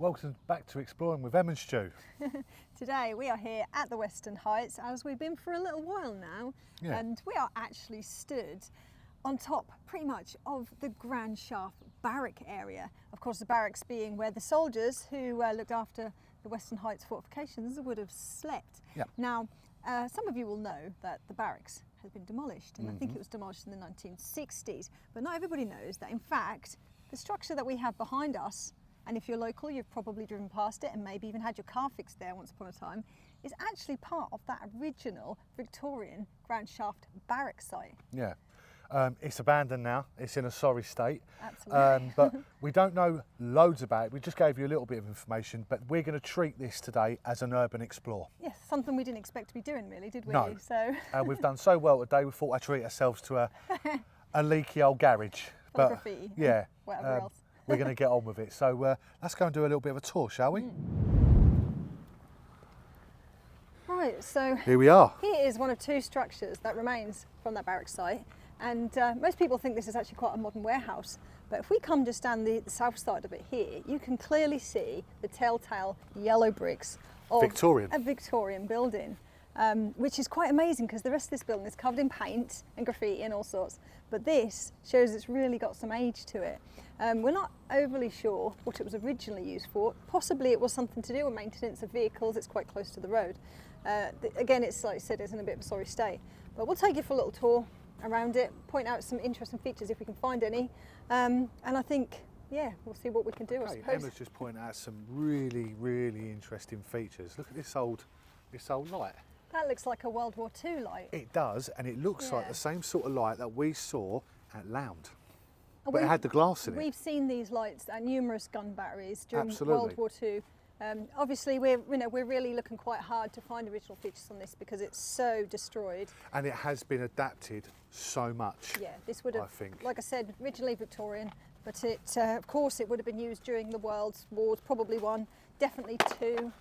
Welcome back to Exploring with Em and Stu. Today we are here at the Western Heights, as we've been for a little while now, and we are actually stood on top pretty much of the Grand Shaft barrack area. Of course, the barracks being where the soldiers who looked after the Western Heights fortifications would have slept. Yep. Now, some of you will know that the barracks has been demolished, and I think it was demolished in the 1960s, but not everybody knows that in fact the structure that we have behind us, and if you're local, you've probably driven past it and maybe even had your car fixed there once upon a time, is actually part of that original Victorian Grand Shaft barrack site. Yeah, it's abandoned now. It's in a sorry state. Absolutely. But we don't know loads about it. We just gave you a little bit of information, but we're going to treat this today as an urban explore. Yes, something we didn't expect to be doing really, did we? No. So We've done so well today, we thought I'd treat ourselves to a leaky old garage. Full of graffiti. Yeah. Whatever else. We're going to get on with it. So let's go and do a little bit of a tour, shall we? Right, so Here we are. here is one of two structures that remains from that barrack site, and most people think this is actually quite a modern warehouse, but if we come just down the south side of it here, you can clearly see the telltale yellow bricks of Victorian. a Victorian building, which is quite amazing because the rest of this building is covered in paint and graffiti and all sorts, but this shows it's really got some age to it. We're not overly sure what it was originally used for. Possibly it was something to do with maintenance of vehicles. It's quite close to the road. Again, it's like I said, it's in a bit of a sorry state. But we'll take you for a little tour around it, point out some interesting features if we can find any. And I think, yeah, we'll see what we can do, I suppose. Emma's just pointed out some really, really interesting features. Look at this old light. That looks like a World War II light. It does, and it looks like Yeah. the same sort of light that we saw at Lound. Oh, But it had the glass in it. We've seen these lights at numerous gun batteries during Absolutely. World War II. Obviously, we're really looking quite hard to find original features on this because it's so destroyed. And it has been adapted so much. Yeah, this would have, I think. like I said, originally Victorian, but it, of course, it would have been used during the World's Wars, probably one, definitely two.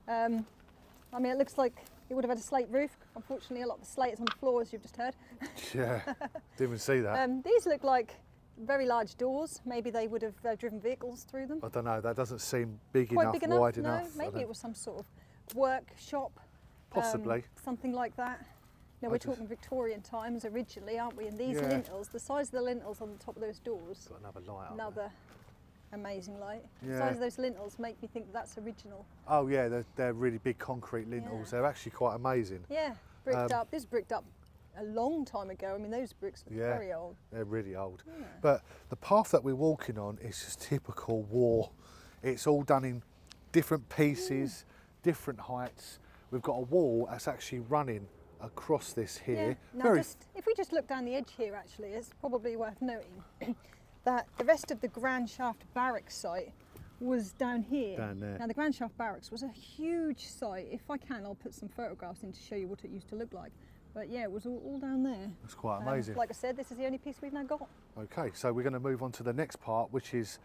I mean, it looks like it would have had a slate roof. Unfortunately, a lot of the slate is on the floor, as you've just heard. Yeah, didn't even see that. These look like very large doors. Maybe they would have driven vehicles through them. I don't know, that doesn't seem big Quite enough, big enough? wide No, enough. I maybe don't- it was some sort of workshop. Possibly. Something like that. Now, we're talking Victorian times originally, aren't we? And these Yeah. lintels, the size of the lintels on the top of those doors, Got another light up there. another amazing light. The Yeah. size of those lintels make me think that's original. Oh yeah, they're really big concrete lintels. Yeah. They're actually quite amazing. Yeah, bricked up. This is bricked up a long time ago. I mean, those bricks are Yeah. very old. They're really old. Yeah. But the path that we're walking on is just typical war. It's all done in different pieces, different heights. We've got a wall that's actually running across this here. Yeah. Now, Very if we just look down the edge here, actually, it's probably worth noting that the rest of the Grand Shaft Barracks site was down here. Down there. Now, the Grand Shaft Barracks was a huge site. If I can, I'll put some photographs in to show you what it used to look like. But yeah, it was all down there. That's quite amazing. Like I said, this is the only piece we've now got. Okay, so we're going to move on to the next part, which is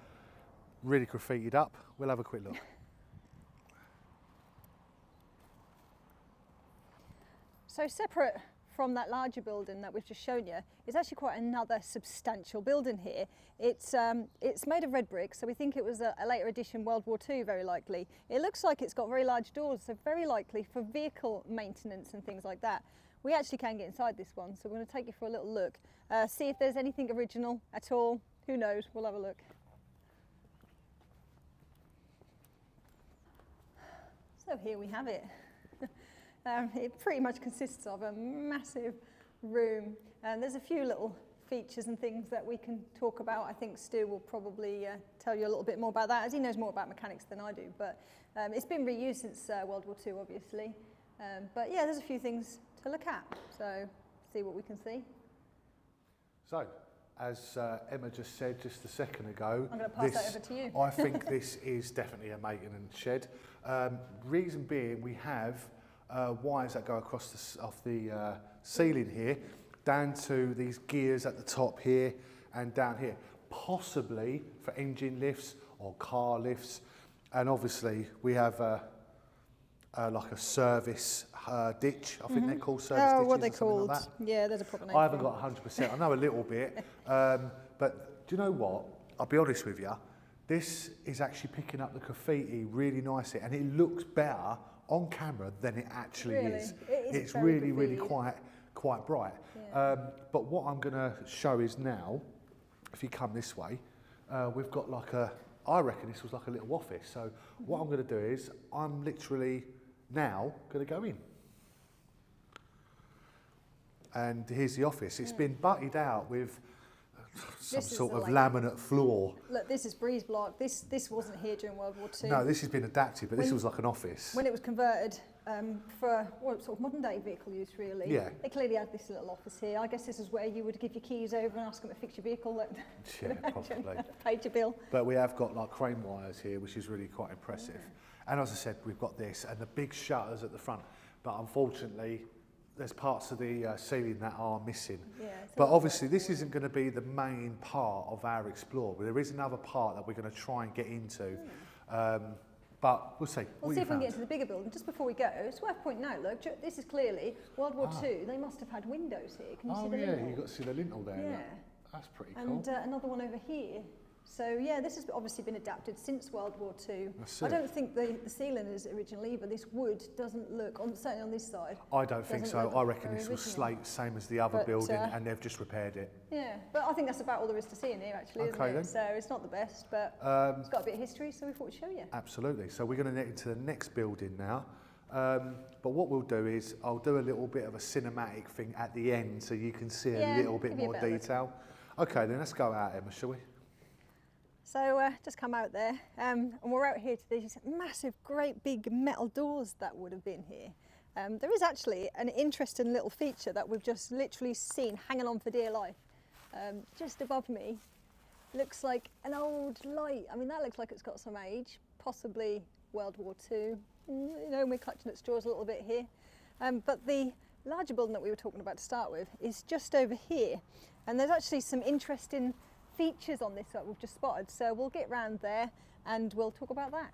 really graffitied up. We'll have a quick look. So separate from that larger building that we've just shown you is actually quite another substantial building here. It's made of red brick, so we think it was a later edition World War II, very likely. It looks like it's got very large doors, so very likely for vehicle maintenance and things like that. We actually can get inside this one, so we're going to take you for a little look, see if there's anything original at all. Who knows? We'll have a look. So here we have it. It pretty much consists of a massive room, and there's a few little features and things that we can talk about. I think Stu will probably tell you a little bit more about that, as he knows more about mechanics than I do, but it's been reused since World War II, obviously. But yeah, there's a few things to look at, so see what we can see. So, as Emma just said just a second ago, I'm going to pass that over to you. I think this is definitely a maintenance shed. Reason being, we have wires that go across off the ceiling here, down to these gears at the top here and down here, possibly for engine lifts or car lifts. And obviously we have like a service ditch. I think they're called service ditches. Oh, what they or something called? like that. Yeah, there's a proper name. I haven't for got 100%. I know a little bit, but do you know what? I'll be honest with you. This is actually picking up the graffiti really nicely, and it looks better on camera than it actually is. It's really, really quite bright. Yeah. But what I'm going to show is now, if you come this way, we've got like I reckon this was like a little office. So what I'm going to do is I'm literally now going to go in. And here's the office. It's been butted out with some sort of laminate floor. Look, this is breeze block. This wasn't here during World War II. No, this has been adapted, but this was like an office. When it was converted for sort of modern day vehicle use, really. Yeah. They clearly had this little office here. I guess this is where you would give your keys over and ask them to fix your vehicle. Yeah, probably. Paid your bill. But we have got like crane wires here, which is really quite impressive. Yeah. And as I said, we've got this and the big shutters at the front. But unfortunately, there's parts of the ceiling that are missing. Yeah, but obviously this isn't going to be the main part of our explore. There is another part that we're going to try and get into. But we'll see. We'll see if we can get into the bigger building. Just before we go, it's worth pointing out, look, this is clearly World War II. They must have had windows here. Can you see the lintel? You've got to see the lintel there. Yeah. That's pretty cool. And another one over here. So yeah, this has obviously been adapted since World War II. That's I it. don't think the ceiling is original either. This wood doesn't look, certainly on this side. I don't think so. I reckon this was slate, same as the other building, and they've just repaired it. Yeah, but I think that's about all there is to see in here actually, isn't it? Then. So it's not the best, but it's got a bit of history, so we thought we'd show you. Absolutely. So we're going to get into the next building now. But what we'll do is I'll do a little bit of a cinematic thing at the end so you can see a little bit more detail. Okay, then let's go out, Emma, shall we? So just come out there, and we're out here to these massive, great big metal doors that would have been here. There is actually an interesting little feature that we've just literally seen hanging on for dear life. Just above me, looks like an old light. I mean, that looks like it's got some age, possibly World War II. You know, we're clutching at straws a little bit here. But the larger building that we were talking about to start with is just over here. And there's actually some interesting features on this that we've just spotted, so we'll get round there and we'll talk about that.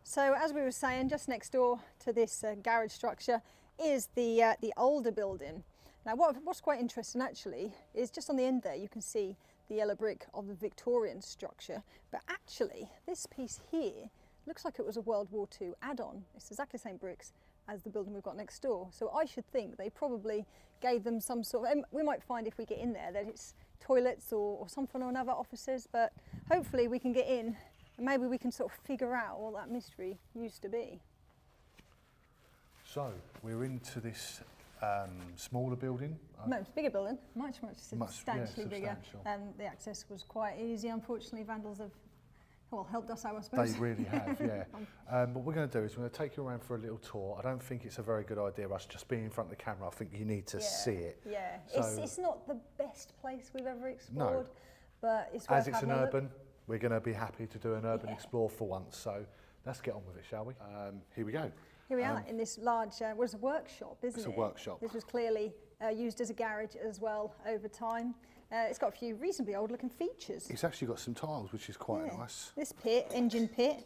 So as we were saying, just next door to this garage structure is the older building. Now what's quite interesting actually is just on the end there you can see the yellow brick of the Victorian structure, but actually this piece here looks like it was a World War II add-on. It's exactly the same bricks as the building we've got next door. So I should think they probably gave them some sort of, we might find if we get in there that it's toilets or something or another, offices, but hopefully we can get in and maybe we can sort of figure out what that mystery used to be. So we're into this smaller building. No, it's a bigger building, much substantially bigger. And the access was quite easy. Unfortunately, vandals have helped us out, I suppose. They really have, yeah. But what we're going to do is we're going to take you around for a little tour. I don't think it's a very good idea us just being in front of the camera. I think you need to see it. Yeah, so it's not the best place we've ever explored, but it's worth as it's an urban, we're going to be happy to do an urban explore for once. So let's get on with it, shall we? Here we go. Here we are in this large, was a workshop, isn't it? It's a workshop. This was clearly used as a garage as well over time. It's got a few reasonably old looking features. It's actually got some tiles, which is quite nice. This pit, engine pit,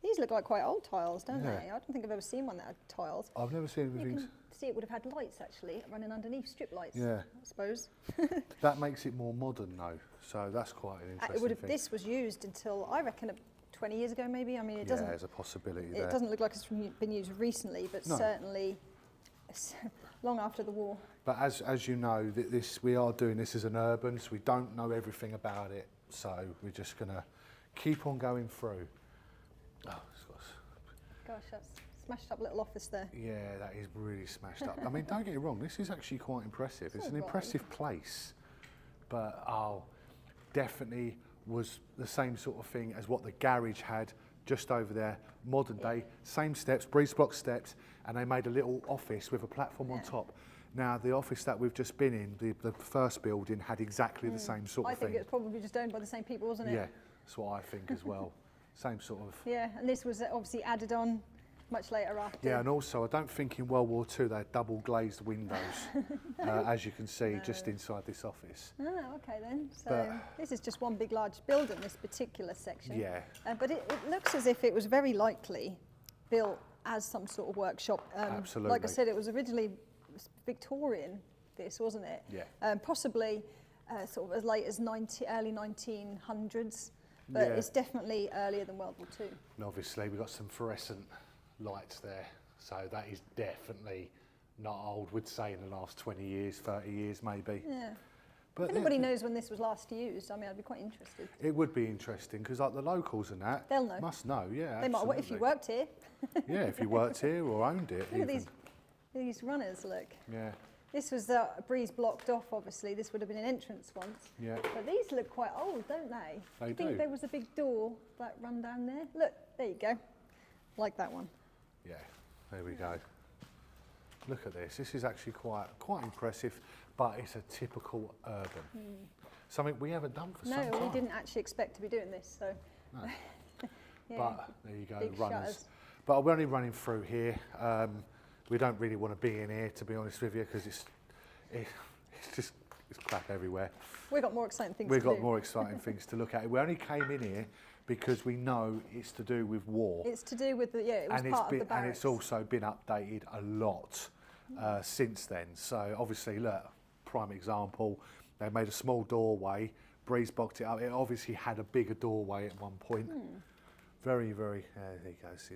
these look like quite old tiles, don't they? I don't think I've ever seen one that had tiles. I've never seen anything. You can see it would have had lights actually, running underneath, strip lights, I suppose. That makes it more modern though, so that's quite an interesting thing. This was used until, I reckon, 20 years ago maybe. I mean, it doesn't... there's a possibility there. It doesn't look like it's been used recently, but certainly long after the war. But as you know, we are doing this as an urban, so we don't know everything about it. So we're just going to keep on going through. Oh, gosh, that's smashed up little office there. Yeah, that is really smashed up. I mean, don't get me wrong, this is actually quite impressive. It's an impressive place, but definitely was the same sort of thing as what the garage had just over there, modern day, same steps, breeze block steps, and they made a little office with a platform on top. Now, the office that we've just been in, the first building, had exactly the same sort of thing. I think it's probably just owned by the same people, wasn't it? Yeah, that's what I think as well. Same sort of... Yeah, and this was obviously added on much later after. Yeah, and also I don't think in World War II they had double glazed windows, as you can see just inside this office. Oh, okay then. So this is just one big large building, this particular section. Yeah. But it looks as if it was very likely built as some sort of workshop. Absolutely. Like I said, it was originally Victorian, this, wasn't it? Yeah. Possibly sort of as late as early 1900s, but Yeah. it's definitely earlier than World War II. And obviously we've got some fluorescent lights there, so that is definitely not old. We'd say in the last 20 years, 30 years maybe. Yeah. But If anybody knows when this was last used, I mean, I'd be quite interested. it would be interesting because like the locals and that They'll know. must know. Yeah, They might, if you absolutely. worked here. Yeah, if you worked here or owned it. Look at even. these runners, look. Yeah, This was a breeze blocked off, obviously. This would have been an entrance once. yeah. But these look quite old, don't they? They I think do. there was a big door that run down there. Look, there you go. Like that one. Yeah, there we go. Look at this. This is actually quite impressive, but it's a typical urban. Something we haven't done for some time. No, we didn't actually expect to be doing this, so. No. Yeah, But there you go, big runners. shutters. But we're only running through here. We don't really want to be in here, to be honest with you, because it's crap everywhere. We've got more exciting things We've to got do. more exciting things to look at. We only came in here because we know it's to do with war. It's to do with the, yeah, it was and part of the and barracks. it's also been updated a lot since then. So obviously, look, prime example, they made a small doorway, breeze blocked it up. It obviously had a bigger doorway at one point. Very, very, there you go, see.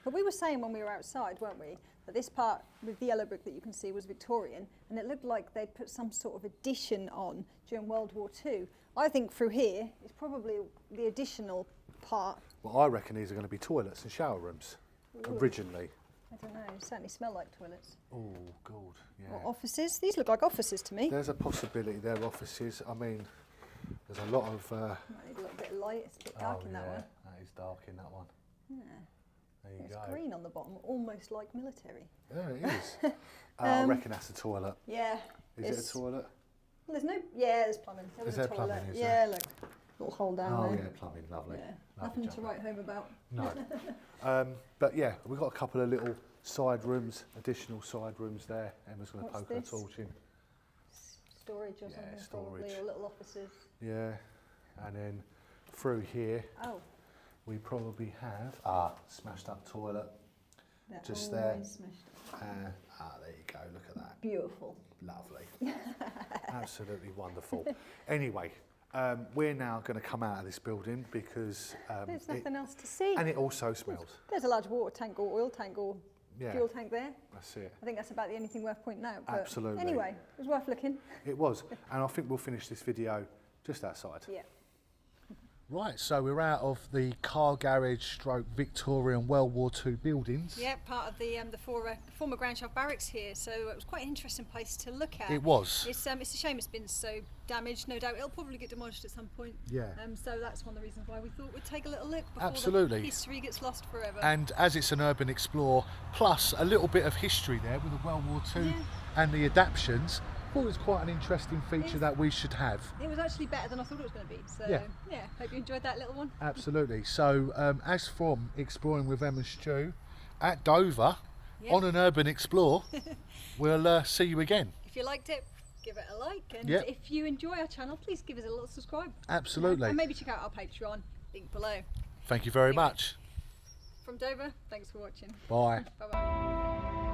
But we were saying when we were outside, weren't we, that this part with the yellow brick that you can see was Victorian, and it looked like they'd put some sort of addition on during World War II. I think through here is probably the additional part. Well, I reckon these are going to be toilets and shower rooms, originally. I don't know, certainly smell like toilets. Oh, God, yeah. Or offices. These look like offices to me. There's a possibility they're offices. I mean, there's a lot of... Might need a little bit of light. It's a bit dark in that one. That is dark in that one. Yeah. There you It's go. green on the bottom, almost like military. Yeah, it is. I reckon that's a toilet. Yeah. Is it a toilet? Well, there's no. Yeah, there's plumbing. There was Is a there toilet. plumbing, is yeah, look, little hole down Oh, there. yeah, plumbing, lovely. Yeah. Lovely Nothing to job. write home about. No. But yeah, we've got a couple of little side rooms, additional side rooms there. Emma's going to What's poke her this? torch in. Storage or Yeah, something, storage. probably, or little offices. Yeah, and then through here Oh, we probably have smashed up toilet. they're Just there. always smashed up. There you go, look at that. Beautiful. Lovely. Absolutely wonderful. Anyway, we're now going to come out of this building because There's nothing else to see. and it also smells. There's a large water tank or oil tank or Yeah, fuel tank there. that's it. I think that's about the only thing worth pointing out. But Absolutely. Anyway, it was worth looking. It was, and I think we'll finish this video just outside. Yeah. Right, so we're out of the car garage stroke Victorian World War II buildings. Yeah, part of the former ground shaft barracks here, so it was quite an interesting place to look at. It was. It's a shame it's been so damaged. No doubt it'll probably get demolished at some point. Yeah. So that's one of the reasons why we thought we'd take a little look before Absolutely. the history gets lost forever. And as it's an urban explore, plus a little bit of history there with the World War II Yeah. and the adaptions, I thought it was quite an interesting feature It- that we should have. it was actually better than I thought it was going to be. So Yeah. hope you enjoyed that little one. Absolutely. So as from Exploring with Em and Stu at Dover Yeah. on an urban explore, we'll see you again. If you liked it, give it a like, and Yep. if you enjoy our channel, please give us a little subscribe. Absolutely. And maybe check out our Patreon, link below. Thank you very much. From Dover, thanks for watching. Bye. Bye bye.